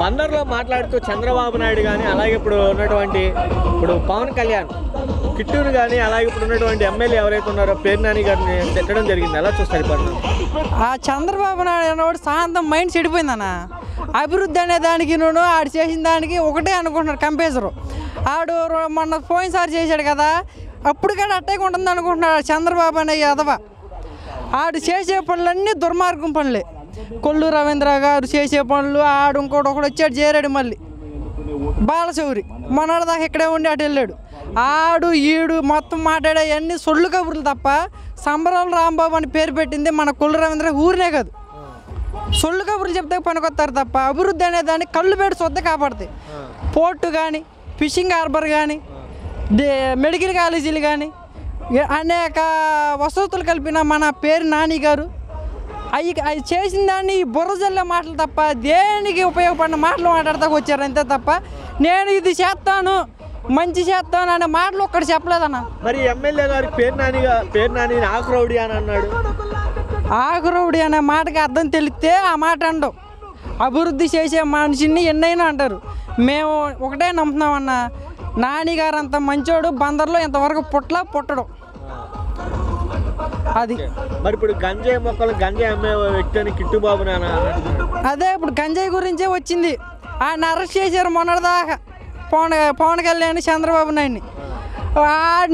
బందర్లో మాట్లాడుతూ చంద్రబాబు నాయుడు కానీ అలాగే ఇప్పుడు పవన్ కళ్యాణ్ కిట్టూరు కానీ అలాగే ఇప్పుడు ఉన్నటువంటి ఎమ్మెల్యే ఎవరైతే ఉన్నారో పేరు నాని గారిని తిట్టడం జరిగింది. ఎలా చూస్తారు ఇప్పుడు? ఆ చంద్రబాబు నాయుడు అన్నవాడు సాయంత్రం మైండ్ చెడిపోయిందన్న. అభివృద్ధి అనే దానికి ఆడు చేసిన దానికి ఒకటే అనుకుంటున్నాడు కంపేసరు. ఆడు మొన్న పోయినసారి చేశాడు కదా, అప్పుడు కూడా అట్టే ఉంటుంది అనుకుంటున్నాడు చంద్రబాబు అనే యాదవ. ఆడు చేసే పనులన్నీ దుర్మార్గం పనులే. కొల్లు రవీంద్ర గారు చేసే పనులు, ఆడు ఒకడు వచ్చాడు చేరాడు మళ్ళీ బాలశౌరి మొన్నటి దాకా ఇక్కడే ఉండి అటు వెళ్ళాడు. ఆడు ఈడు మొత్తం మాట్లాడే అన్ని సొల్లు కబుర్లు తప్ప సంబరాలు రాంబాబు అని పేరు పెట్టింది మన కొల్లు రవీంద్ర ఊరినే కాదు. సొల్లు కబుర్లు చెప్తే పనికొస్తారు తప్ప అభివృద్ధి అనే దాన్ని కళ్ళు పెట్టి సొద్ద కాపాడుతాయి. పోర్టు కానీ, ఫిషింగ్ హార్బర్ కానీ, మెడికల్ కాలేజీలు కానీ, అనేక వసతులు కలిపిన మన పేరు నాని గారు అవి చేసిన దాన్ని బుర్ర జల్లే మాటలు తప్ప దేనికి ఉపయోగపడిన మాటలు మాట్లాడతాకు వచ్చారు అంతే తప్ప నేను ఇది చేస్తాను మంచి చేస్తాను అనే మాటలు ఒక్కటి చెప్పలేదన్న. మరి ఎమ్మెల్యే గారు పేరు నాని ఆకురౌడి అని అన్నాడు. ఆకురౌడి అనే మాటకి అర్థం తెలిస్తే ఆ మాట అండవు. అభివృద్ధి చేసే మనిషిని ఎన్నైనా అంటారు. మేము ఒకటే నమ్ముతున్నామన్న, నాని గారు అంత మంచోడు బందర్లో ఇంతవరకు పుట్టడం అది. మరి ఇప్పుడు గంజాయి అమ్మే వ్యక్తి అని కిట్టుబాబు అదే ఇప్పుడు గంజాయి గురించే వచ్చింది. ఆయన అరెస్ట్ చేశారు మొన్నటిదాకా పవన్ కళ్యాణ్ చంద్రబాబు నాయుడిని.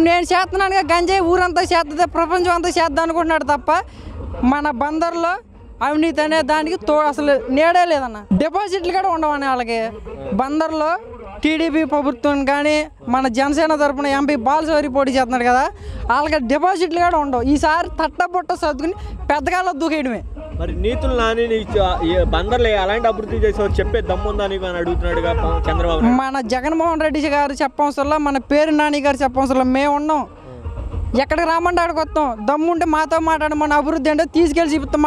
నేను చేస్తున్నానుగా గంజాయి ఊరంతా చేస్తుంది, ప్రపంచం అంతా చేద్దాం అనుకుంటున్నాడు తప్ప మన బందర్లో అవినీతి అనే దానికి అసలు నేడే లేదన్న. డిపాజిట్లు కూడా ఉండవని వాళ్ళకి. బందర్లో టీడీపీ ప్రభుత్వం కానీ మన జనసేన తరఫున ఎంపీ బాలశౌరి పోటీ చేస్తున్నాడు కదా, వాళ్ళకి డిపాజిట్లు కూడా ఉండవు. ఈసారి తట్టబొట్ట సర్దుకుని పెద్దగాల్లో దూకేయడమే. మరి నీతులు నాని బందర్లో అలాంటి అభివృద్ధి చేసే చెప్పే దమ్ముందని అడుగుతున్నాడుగా చంద్రబాబు. మన జగన్మోహన్ రెడ్డి గారు చెప్పవసరంలో, మన పేరు నాని గారు చెప్పవసరంలో మేము ఉన్నాం. ఎక్కడికి రామంటే ఆడికి వస్తాం. దమ్ముంటే మాతో మాట్లాడి మన అభివృద్ధి అంటే తీసుకెళ్ళి చూపిస్తాం.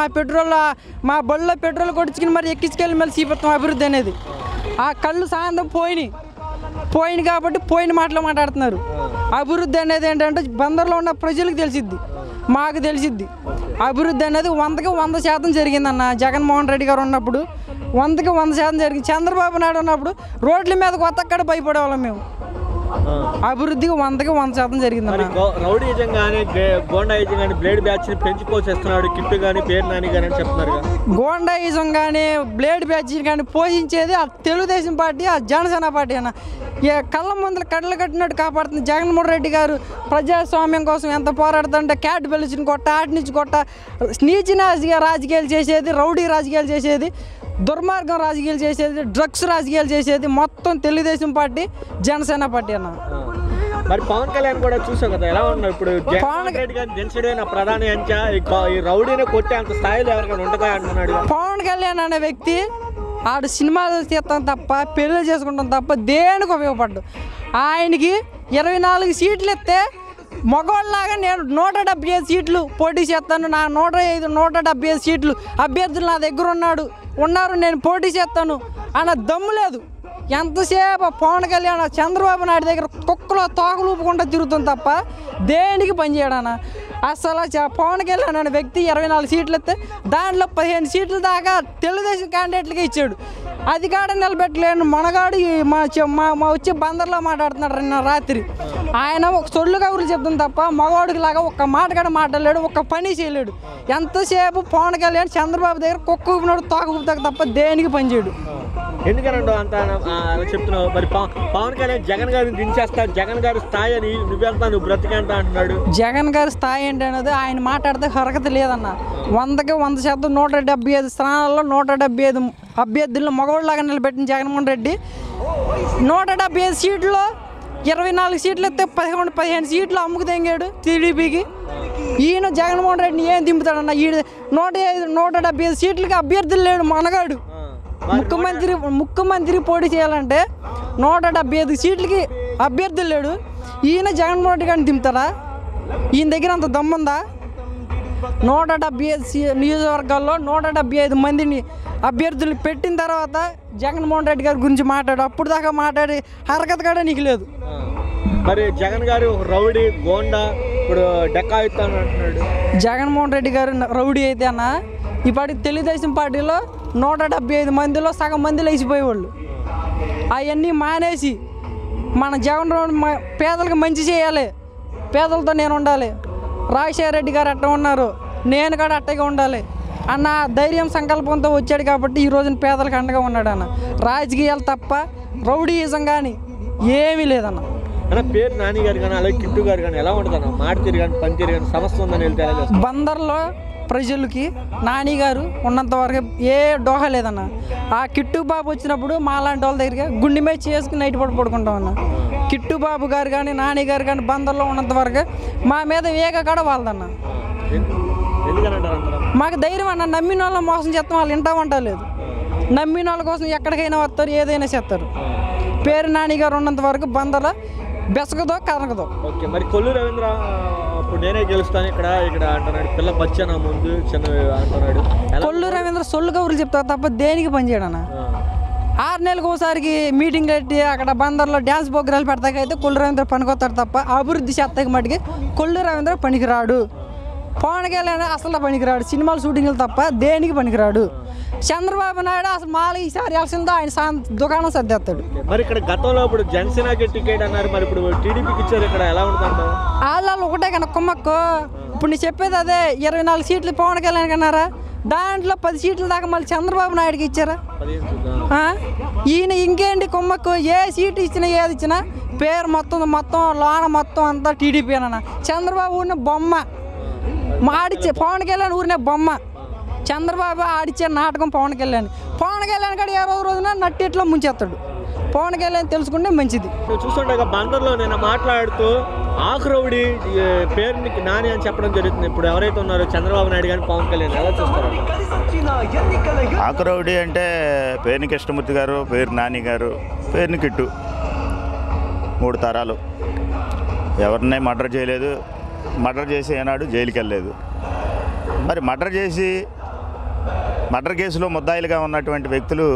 మా బళ్ళలో పెట్రోల్ కొట్టించుకుని మరి ఎక్కించుకెళ్ళి మళ్ళీ చూపిస్తాం అభివృద్ధి అనేది. ఆ కళ్ళు సాయంత్రం పోయినాయి కాబట్టి పోయిన మాటలు మాట్లాడుతున్నారు. అభివృద్ధి అనేది ఏంటంటే బందర్లో ఉన్న ప్రజలకు తెలిసిద్ది, మాకు తెలిసిద్ది. అభివృద్ధి అనేది 100కి 100% జరిగిందన్న. జగన్మోహన్ రెడ్డి గారు ఉన్నప్పుడు 100కి 100% జరిగింది. చంద్రబాబు నాయుడు ఉన్నప్పుడు రోడ్ల మీద కొత్తక్కడ భయపడేవాళ్ళం మేము. అభివృద్ధికి 100కి 100% జరిగింది. రౌడీజం కానీ గోండాయిజం కానీ బ్లేడ్ బ్యాచ్ పెంచుకోసేస్తున్నాడు కిట్టు కానీ పేరు నాని కానీ అని చెప్తున్నారు. గోండాయిజం కానీ బ్లేడ్ బ్యాచ్ కానీ పోషించేది ఆ తెలుగుదేశం పార్టీ, ఆ జనసేన పార్టీ అన్న. కళ్ళ ముందర కట్టలు కట్టినట్టు కాపాడుతుంది జగన్మోహన్ రెడ్డి గారు. ప్రజాస్వామ్యం కోసం ఎంత పోరాడుతుంటే క్యాట్ బెల్లిచిన కొట్ట, ఆటి నుంచి కొట్ట, నీచిన రాజకీయాలు చేసేది, రౌడీ రాజకీయాలు చేసేది, దుర్మార్గం రాజకీయాలు చేసేది, డ్రగ్స్ రాజకీయాలు చేసేది మొత్తం తెలుగుదేశం పార్టీ, జనసేన పార్టీ అన్న. మరి పవన్ కళ్యాణ్ కూడా చూసావు కదా ఎలా ఉన్నావు ఇప్పుడు. జగన్మోహన్ రెడ్డి గారిని దించడే నా ప్రధాన అంచా, ఈ రౌడీని కొట్టే అంత స్థాయిలో ఎవరికైనా ఉంటుందా అంటున్నాడు. పవన్ కళ్యాణ్ అనే వ్యక్తి ఆడు సినిమాలు తీస్తాం తప్ప, పెళ్ళి చేసుకుంటాం తప్ప దేనికి ఉపయోగపడ్డు. ఆయనకి 24 సీట్లు ఇస్తే మగవాళ్ళలాగా నేను 175 సీట్లు పోటీ చేస్తాను, నా 175 సీట్లు అభ్యర్థులు నా దగ్గర ఉన్నారు, నేను పోటీ చేస్తాను అన్న దమ్ము లేదు. ఎంతసేపు పవన్ కళ్యాణ్ చంద్రబాబు నాయుడు దగ్గర కుక్కలో తోకలు ఊపుకుంటూ తిరుగుతుంది తప్ప దేనికి పనిచేయడానా. అసలు పవన్ కళ్యాణ్ అనే వ్యక్తి 24 సీట్లు ఇస్తే దాంట్లో 15 సీట్ల దాకా తెలుగుదేశం క్యాండిడేట్లకే ఇచ్చాడు. అది కాడ నిలబెట్టలేను మనగాడు మా వచ్చి బందర్లో మాట్లాడుతున్నాడు నిన్న రాత్రి. ఆయన ఒక సొల్లు కబుర్లు చెప్తుంది తప్ప మగవాడికి లాగా ఒక్క మాట కూడా మాట్లాడలేడు, ఒక్క పని చేయలేడు. ఎంతసేపు పవన్ కళ్యాణ్ చంద్రబాబు దగ్గర కుక్క ఊపినాడు, తోక ఊపుతాక తప్ప దేనికి పనిచేయడు. ఎందుకనండి అంత చెప్తున్నావు? మరి పవన్ కళ్యాణ్ జగన్ గారిని దించేస్తారు, జగన్ గారి స్థాయి అని నువ్వు బ్రతికంట అంటున్నాడు. జగన్ గారి స్థాయి ఏంటి అనేది ఆయన మాట్లాడితే అర్హత లేదన్న. 100కి 100% 175 స్థానాల్లో 175 అభ్యర్థులను మగవాళ్ళలాగా నిలబెట్టిన జగన్మోహన్ రెడ్డి 175 సీట్లో 24 సీట్లు ఇస్తే 15 సీట్లు అమ్ముకు తెంగాడు టీడీపీకి. ఈయన జగన్మోహన్ రెడ్డిని ఏం దింపుతాడన్న. ఈ 175 సీట్లకి అభ్యర్థులు లేడు మనగాడు. ముఖ్యమంత్రి పోటీ చేయాలంటే 175 సీట్లకి అభ్యర్థులు లేడు. ఈయన జగన్మోహన్ రెడ్డి గారిని దింపుతాడా? ఈయన దగ్గర అంత దమ్ముందా? 175 నియోజకవర్గాల్లో 175 మందిని అభ్యర్థులు పెట్టిన తర్వాత జగన్మోహన్ రెడ్డి గారి గురించి అప్పుడు దాకా మాట్లాడి హరకత కూడా నీకు లేదు. మరి జగన్ గారు రౌడీ గోండా ఇప్పుడు డెక్కాయిస్తాను అంటున్నాడు. జగన్మోహన్ రెడ్డి గారు రౌడీ అయితే అన్న ఇప్పటికి తెలుగుదేశం పార్టీలో 175 మందిలో సగం మంది లేచిపోయేవాళ్ళు. అవన్నీ మానేసి మన జగన్ పేదలకు మంచి చేయాలి, పేదలతో నేను ఉండాలి, రాజశేఖర రెడ్డి గారు అట్ట ఉన్నారు, నేను కూడా అట్టగా ఉండాలి అన్న ధైర్యం సంకల్పంతో వచ్చాడు కాబట్టి ఈ రోజున పేదలకు అండగా ఉన్నాడు అన్న. రాజకీయాలు తప్ప రౌడీయిజం కానీ ఏమీ లేదన్న. అన్న పేరు నాని గారు కానీ అలాగే కిట్టు గారు కానీ ఎలా ఉంటుంది అన్న? మాట తిరిగి కానీ పని తిరిగి కానీ సమస్య ఉందని వెళ్తే ఎలా చేస్తారు? బందర్లో ప్రజలకి నాని గారు ఉన్నంత వరకు ఏ డోహా లేదన్న. ఆ కిట్టు బాబు వచ్చినప్పుడు మాలాంటి వాళ్ళ దగ్గరికి గుండె మీద చేసుకుని నైట్ పడుకుంటాం అన్న. కిట్టు బాబు గారు కానీ నాని గారు కానీ బందర్లో ఉన్నంత వరకు మా మీద వేగ కూడా వాళ్ళదన్న. మాకు ధైర్యం అన్న. నమ్మిన వాళ్ళని మోసం చేస్తాం, వాళ్ళు వింటా లేదు. నమ్మిన వాళ్ళ కోసం ఎక్కడికైనా వస్తారు, ఏదైనా చేస్తారు. పేరు నాని గారు ఉన్నంత వరకు బందర్లో బెసకదో కనకదో. ఓకే, మరి కొల్లు రవీంద్ర ఇప్పుడు నేనే గెలుస్తాను ఇక్కడ అంటున్నాడు. పిల్ల బచ్చ నా ముందు చిన్న అంటున్నాడు. కొల్లు రవీంద్ర సొల్లు కబుర్లు చెప్తారు తప్ప దేనికి పనిచేయడన్నా. 6 నెలలకు ఒకసారి మీటింగ్ పెట్టి అక్కడ బందర్లో డ్యాన్స్ ప్రోగ్రాలు పెడతాకైతే కొల్లు రవీంద్ర పనికొస్తాడు తప్ప అభివృద్ధి చేస్తాకి మటుకి కొల్లు రవీంద్ర పనికిరాడు. పవన్ కళ్యాణ్ అసలు పనికిరాడు. సినిమాలు షూటింగ్లు తప్ప దేనికి పనికిరాడు. చంద్రబాబు నాయుడు అసలు మాల ఈసారి వెళ్ళసిందో ఆయన దుకాణం సర్దేస్తాడు. మరి ఇక్కడ గతంలో ఇప్పుడు జనసేనకి టికెట్ అన్నారు, మరి ఇప్పుడు టీడీపీకి ఇచ్చారు. ఇక్కడ ఎలా ఉంటుంది? వాళ్ళు ఒకటే కన్నా కుమ్మక్కు. ఇప్పుడు నేను చెప్పేది అదే. 24 సీట్లు పవన్ కళ్యాణ్ కన్నారా, దాంట్లో 10 సీట్ల దాకా మళ్ళీ చంద్రబాబు నాయుడుకి ఇచ్చారా? ఈయన ఇంకేంటి కుమ్మక్కు? ఏ సీటు ఇచ్చినా ఏది ఇచ్చినా పేరు మొత్తం లోన మొత్తం అంతా టీడీపీ అన్న. చంద్రబాబు ఊరిన బొమ్మ, ఆడిచ్చే పవన్ కళ్యాణ్ ఊరినే బొమ్మ. చంద్రబాబు ఆడిచ్చే నాటకం పవన్ కళ్యాణ్ కూడా ఏ రోజున నట్టేట్లో ముంచేస్తాడు. పవన్ కళ్యాణ్ తెలుసుకుంటే మంచిది. నువ్వు చూస్తుండగా బందర్లో నేను మాట్లాడుతూ ఆకురౌడి పేరునికి నాని అని చెప్పడం జరుగుతుంది. ఇప్పుడు ఎవరైతే ఉన్నారో చంద్రబాబు నాయుడు కానీ పవన్ కళ్యాణ్ ఎలా చూస్తారు? ఆకురౌడి అంటే పేరుని కృష్ణమూర్తి గారు, పేరు నాని గారు, పేరుని కిట్టు 3 తరాలు. ఎవరిని మర్డర్ చేయలేదు. మర్డర్ చేసి ఏనాడు జైలుకి వెళ్ళలేదు. మరి మర్డర్ కేసులో ముద్దాయిలుగా ఉన్నటువంటి వ్యక్తులు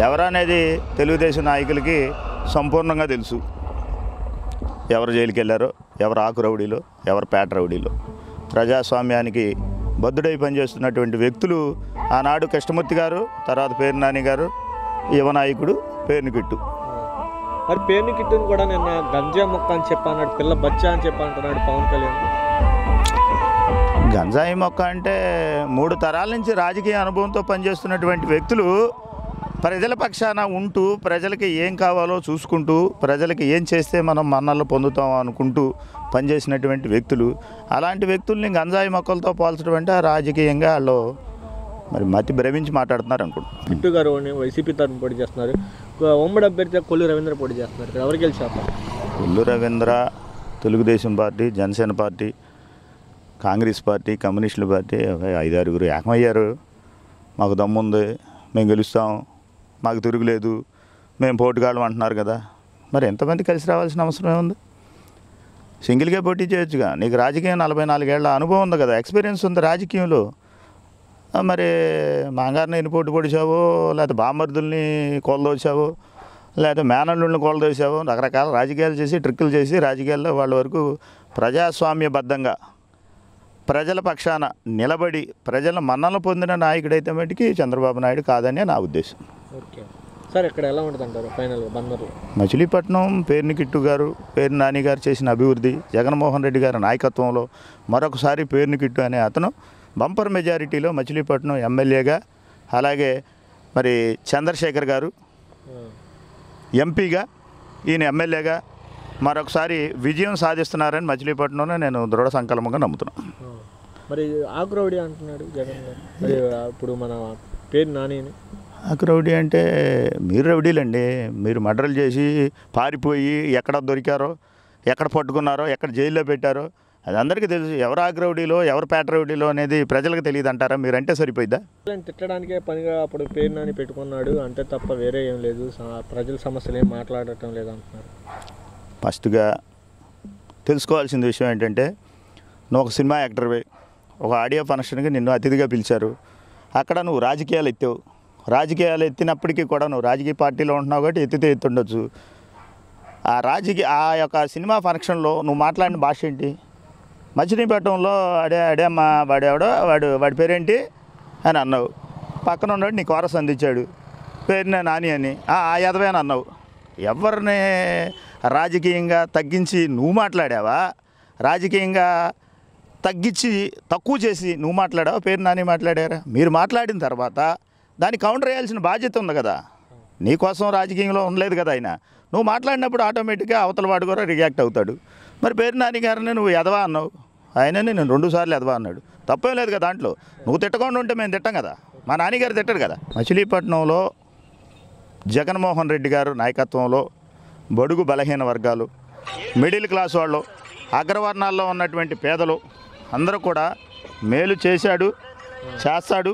ఎవరనేది తెలుగుదేశం నాయకులకి సంపూర్ణంగా తెలుసు. ఎవరు జైలుకి వెళ్ళారో, ఎవరు ఆకు రౌడీలో, ఎవరు పేట రౌడీలో. ప్రజాస్వామ్యానికి బద్దుడై పనిచేస్తున్నటువంటి వ్యక్తులు ఆనాడు కృష్ణమూర్తి గారు, తర్వాత పేరు నాని గారు, యువ నాయకుడు పేరుని కిట్టు. మరి పేరుని కిట్టుని కూడా నిన్న గంజా మొక్క అని చెప్పన్నాడు, పిల్ల బచ్చా అని చెప్పంటున్నాడు పవన్ కళ్యాణ్. గంజాయి మొక్క అంటే 3 తరాల నుంచి రాజకీయ అనుభవంతో పనిచేస్తున్నటువంటి వ్యక్తులు ప్రజల పక్షాన ఉంటూ ప్రజలకి ఏం కావాలో చూసుకుంటూ ప్రజలకి ఏం చేస్తే మనం మన్నలు పొందుతాం అనుకుంటూ పనిచేసినటువంటి వ్యక్తులు. అలాంటి వ్యక్తుల్ని గంజాయి మొక్కలతో పోల్చడం అంటే రాజకీయంగా వాళ్ళు మరి మతి భ్రమించి మాట్లాడుతున్నారు అనుకుంటున్నాను. కిట్టు గారు వైసీపీ తరఫున పోటీ చేస్తున్నారు, ఉమ్మడి అభ్యర్థి కొల్లు రవీంద్ర పోటీ చేస్తున్నారు. ఎవరు గెలిచారు? Kollu Ravindra Telugu Desam party, Janasena party, Congress party, కమ్యూనిస్టుల పార్టీ 5-6 ఏకమయ్యారు. మాకు దమ్ముంది, మేము గెలుస్తాం, మాకు తిరుగులేదు, మేము పోటీగాళ్ళం అంటున్నారు కదా. మరి ఎంతమంది కలిసి రావాల్సిన అవసరం ఏముంది? సింగిల్గా పోటీ చేయొచ్చుగా. నీకు రాజకీయం 44 ఏళ్ల అనుభవం ఉంది కదా, ఎక్స్పీరియన్స్ ఉంది రాజకీయంలో. మరి మాంగారిని ఎన్ని పోటీ పొడిచావో, లేకపోతే బామర్దుల్ని కోలదోచావో, లేకపోతే మేనల్లుల్ని కోలదోసావో, రకరకాల రాజకీయాలు చేసి ట్రిక్కులు చేసి రాజకీయాల్లో వాళ్ళ వరకు ప్రజాస్వామ్యబద్ధంగా ప్రజల పక్షాన నిలబడి ప్రజల మన్నలు పొందిన నాయకుడైతే మటుకి చంద్రబాబు నాయుడు కాదని నా ఉద్దేశం. ఓకే సార్, ఇక్కడ ఎలా ఉంటుంది అంటారు ఫైనల్గా బందర్లో? మచిలీపట్నం పేరుని కిట్టు గారు, పేరు నాని గారు చేసిన అభివృద్ధి, జగన్మోహన్ రెడ్డి గారి నాయకత్వంలో మరొకసారి పేరుని కిట్టు అనే అతను బంపర్ మెజారిటీలో మచిలీపట్నం ఎమ్మెల్యేగా, అలాగే మరి చంద్రశేఖర్ గారు ఎంపీగా, ఈయన ఎమ్మెల్యేగా మరొకసారి విజయం సాధిస్తున్నారని మచిలీపట్నంలో నేను దృఢ సంకల్పంగా నమ్ముతున్నాను. మరి ఆకురౌడి అంటున్నాడు జగన్ గారు, మరి ఇప్పుడు మన పేరు నాని. ఆకురౌడి అంటే మీరు రౌడీలండి. మీరు మర్డర్లు చేసి పారిపోయి ఎక్కడ దొరికారో, ఎక్కడ పట్టుకున్నారో, ఎక్కడ జైల్లో పెట్టారో అది అందరికీ తెలుసు. ఎవరు ఆకురౌడీలో, ఎవరు పేట రౌడీలో అనేది ప్రజలకు తెలియదు అంటారా? మీరంటే సరిపోయిద్దా? తిట్టడానికే పనిగా అప్పుడు పేరు నాని పెట్టుకున్నాడు అంతే తప్ప వేరే ఏం లేదు, ప్రజల సమస్యలు ఏం మాట్లాడటం లేదు అంటున్నారు. ఫస్ట్గా తెలుసుకోవాల్సిన విషయం ఏంటంటే, నువ్వు ఒక సినిమా యాక్టర్వే, ఒక ఆడియో ఫంక్షన్కి నిన్ను అతిథిగా పిలిచారు, అక్కడ నువ్వు రాజకీయాలు ఎత్తావు. రాజకీయాలు ఎత్తినప్పటికీ కూడా నువ్వు రాజకీయ పార్టీలో ఉంటున్నావు కాబట్టి ఎత్తితే ఎత్తుండొచ్చు. ఆ యొక్క సినిమా ఫంక్షన్లో నువ్వు మాట్లాడిన భాష ఏంటి? మచిలీపట్నంలో అడేమ్మా వాడెవడో వాడి పేరేంటి, అని అన్నావు. పక్కన ఉన్నాడు నీ కోరస్ అందించాడు, పేరున నాని అని ఆ యదవే అని అన్నావు. ఎవరిని రాజకీయంగా తగ్గించి నువ్వు మాట్లాడావా, రాజకీయంగా తగ్గించి తక్కువ చేసి నువ్వు మాట్లాడావా, పేరు నాని మాట్లాడారా? మీరు మాట్లాడిన తర్వాత దాన్ని కౌంటర్ వేయాల్సిన బాధ్యత ఉంది కదా. నీకోసం రాజకీయంలో ఉండలేదు కదా ఆయన. నువ్వు మాట్లాడినప్పుడు ఆటోమేటిక్గా అవతల వాడు కూడా రియాక్ట్ అవుతాడు. మరి పేరు నాని గారిని నువ్వు ఎదవా అన్నావు, ఆయనని నేను 2 సార్లు ఎదవా అన్నాడు. తప్పేం లేదు కదా దాంట్లో. నువ్వు తిట్టకుండా ఉంటే మేము తిట్టాం కదా, మా నాన్నగారు తిట్టాడు కదా. మచిలీపట్నంలో జగన్మోహన్ రెడ్డి గారు నాయకత్వంలో బడుగు బలహీన వర్గాలు, మిడిల్ క్లాస్ వాళ్ళు, అగ్రవర్ణాల్లో ఉన్నటువంటి పేదలు అందరూ కూడా మేలు చేశాడు, చేస్తాడు.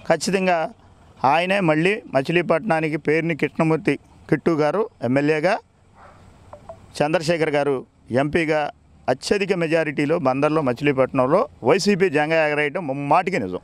ఖచ్చితంగా ఆయనే మళ్ళీ మచిలీపట్నానికి పేరుని కిట్టు గారు ఎమ్మెల్యేగా, చంద్రశేఖర్ గారు ఎంపీగా అత్యధిక మెజారిటీలో బందర్లో మచిలీపట్నంలో వైసీపీ జెండా ఎగరేయడం ముమ్మాటికి నిజం.